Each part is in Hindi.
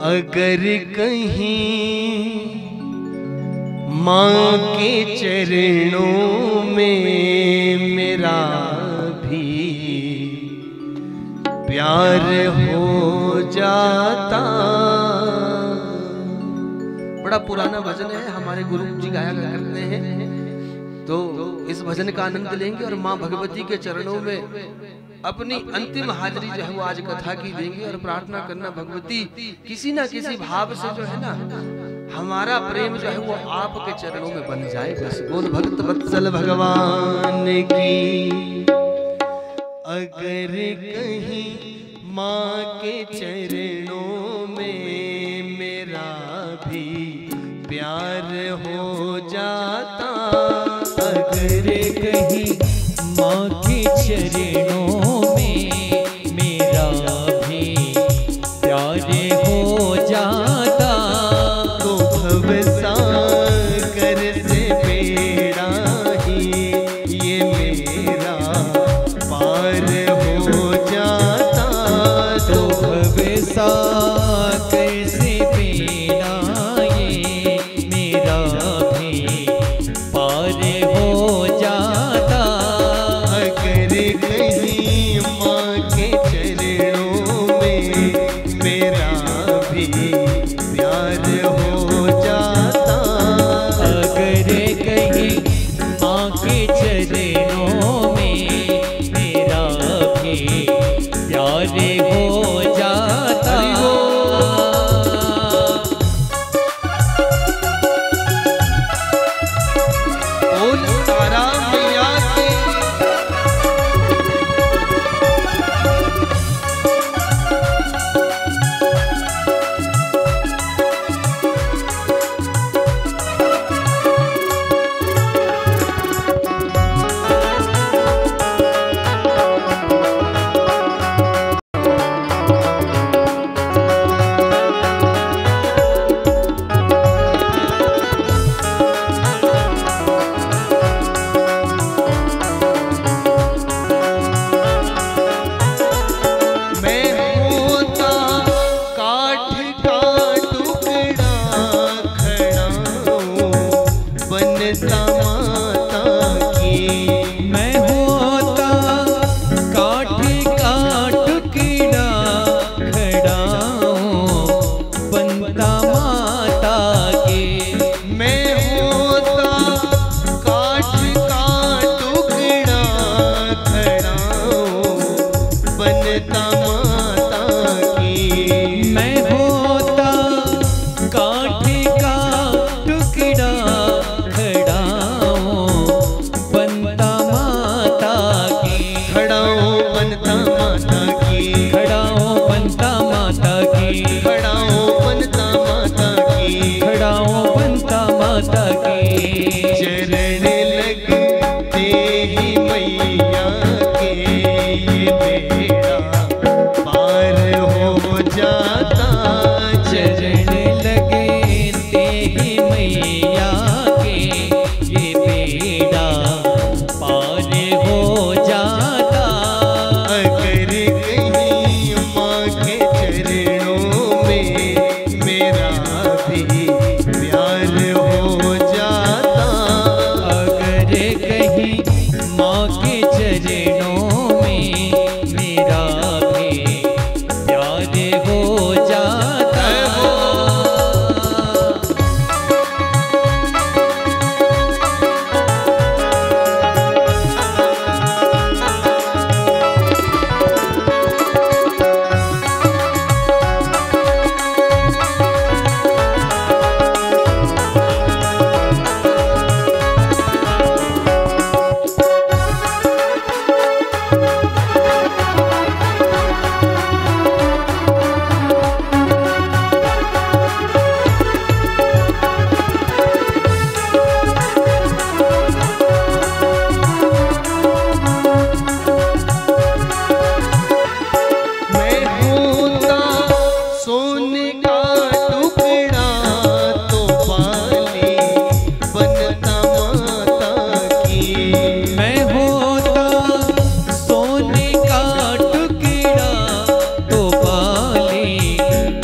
अगर कहीं माँ के चरणों में मेरा भी प्यार हो जाता। बड़ा पुराना भजन है, हमारे गुरु जी गाया करते हैं, तो इस भजन का आनंद लेंगे और माँ भगवती के चरणों में अपनी अंतिम हाजिरी जो है वो आज कथा की देंगे और प्रार्थना करना भगवती किसी ना किसी भाव से जो है ना हमारा प्रेम जो है वो आपके चरणों में बन जाए। बस बोल भक्त वत्सल भगवान की। अगर कहीं माँ के चरणों में मेरा भी प्यार हो जाता। अगर कहीं माँ के चरणों में मेरा भी प्यार हो जाता, तो भवसागर से बेड़ा ही ये मेरा पार हो जाता। तो भवसागर से बेड़ा ये मेरा भी पार हो जाता। अगर कहीं माँ के चरणों में मेरा भी प्यार हो जाता। अगर कहीं माँ के चरणों में मेरा भी प्यार हो जाता। बोल तारा मैया की। मैं होता काठ का टुकड़ा खड़ा बनता माता की। मैं होता काठ का टुकड़ा खड़ा बनता माता की। मैं होता काठ का टुकड़ा खड़ा बनता माता की। खड़ा बनता माता की। खड़ा बनता माता की। खड़ा बनता माता की। खड़ा बनता माता की। चरण लगते ही मैया के ये बेड़ा पार हो जाता। चरण लगते ही मैया के ये बेड़ा पार हो जाता। अगर कहीं माँ के चरणों में मेरा भी प्यार हो जाता। अगर कहीं माँ के चरणों में मेरा भी प्यार हो जाता।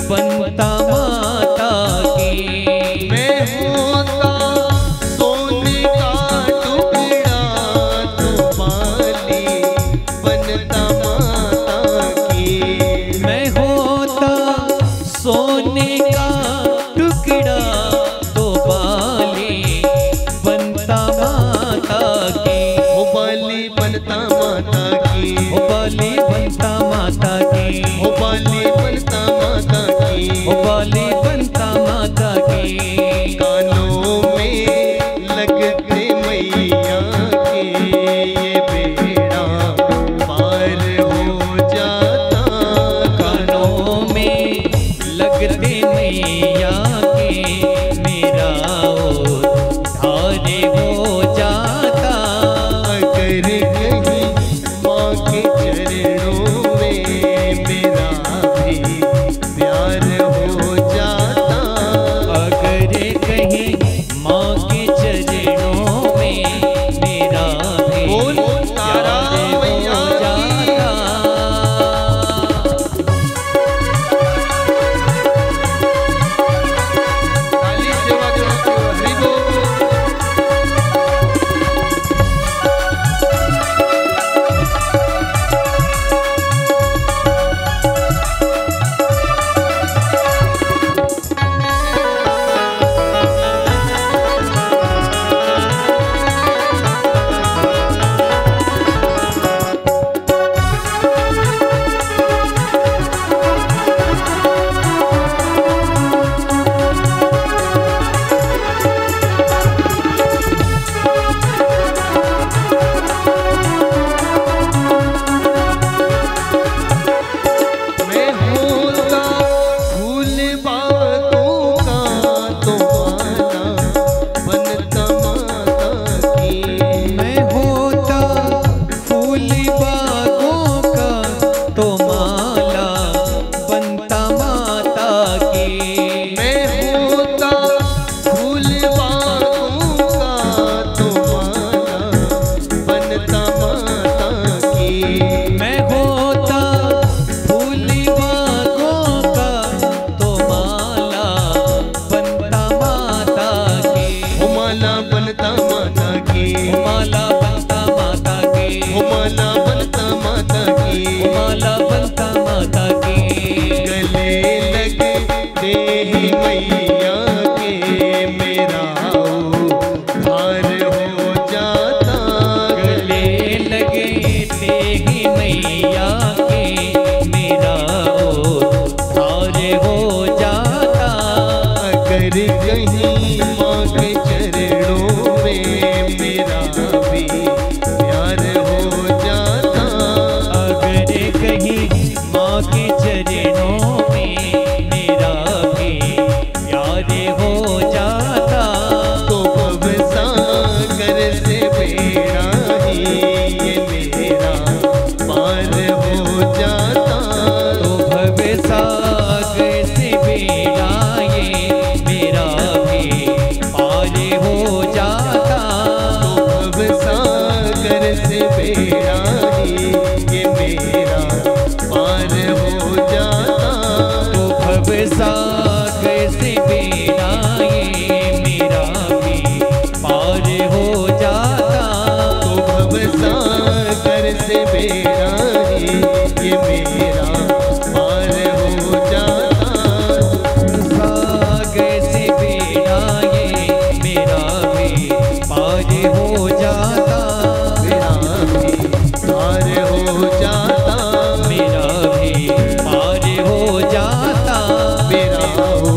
बनता सोने का टुकड़ा तो बाली बनता माता की, हो बाली बनता माता की, हो बाली बनता माता की, हो बाली बनता माता की, हो बाली बनता माता की। कानों में लगते मैया के ये बेड़ा पार हो जाता, कानों में लगते मैया के मेरा उद्धार हो जाता। अगर कहीं माँ के चरणों में मेरा भी प्यार हो जाता, अगर कहीं माँ के चरणों में मेरा भी बोल तारा प्यार हो मैया की। जाता। ताली सेवा जो हरि बोल। मैं होता फूल बागों का तो माला बनता माता की, मैं होता फूल बागों का तो माला बनता माता की, मैं होता फूल बागों का तो माला बनता माता की, मैं होता फूल बागों का तो माला बनता माता की, हो माला बनता माता की, माला बनता माता की, हो माला बनता माता की, माला बनता माता की। गले लगते ही मैया के मेरा उद्धार हो जाता, गले लगे ते ही मैया के मेरा उद्धार हो जाता। अगर कहीं माँ के चरणों में मेरा भी प्यार हो जाता, अगर कहीं माँ के चरणों में मेरा भी प्यार हो जाता, तो भवसागर से बेड़ा ही ये मेरा पार हो जाता, तो भवसागर से बेड़ा ये मेरा भी पार हो जाता। तो भवसागर से बेड़ा ही ये मेरा पार हो जाता, तो भवसागर से बेड़ा ये मेरा भी पार हो जाता। तो भवसागर से बेड़ा ही ये मेरा पार हो जाता, सागर से बेड़ा ये मेरा भी पार हो जाता। मेरा भी पार हो जाता, मेरा भी पार हो जाता। मेरा हो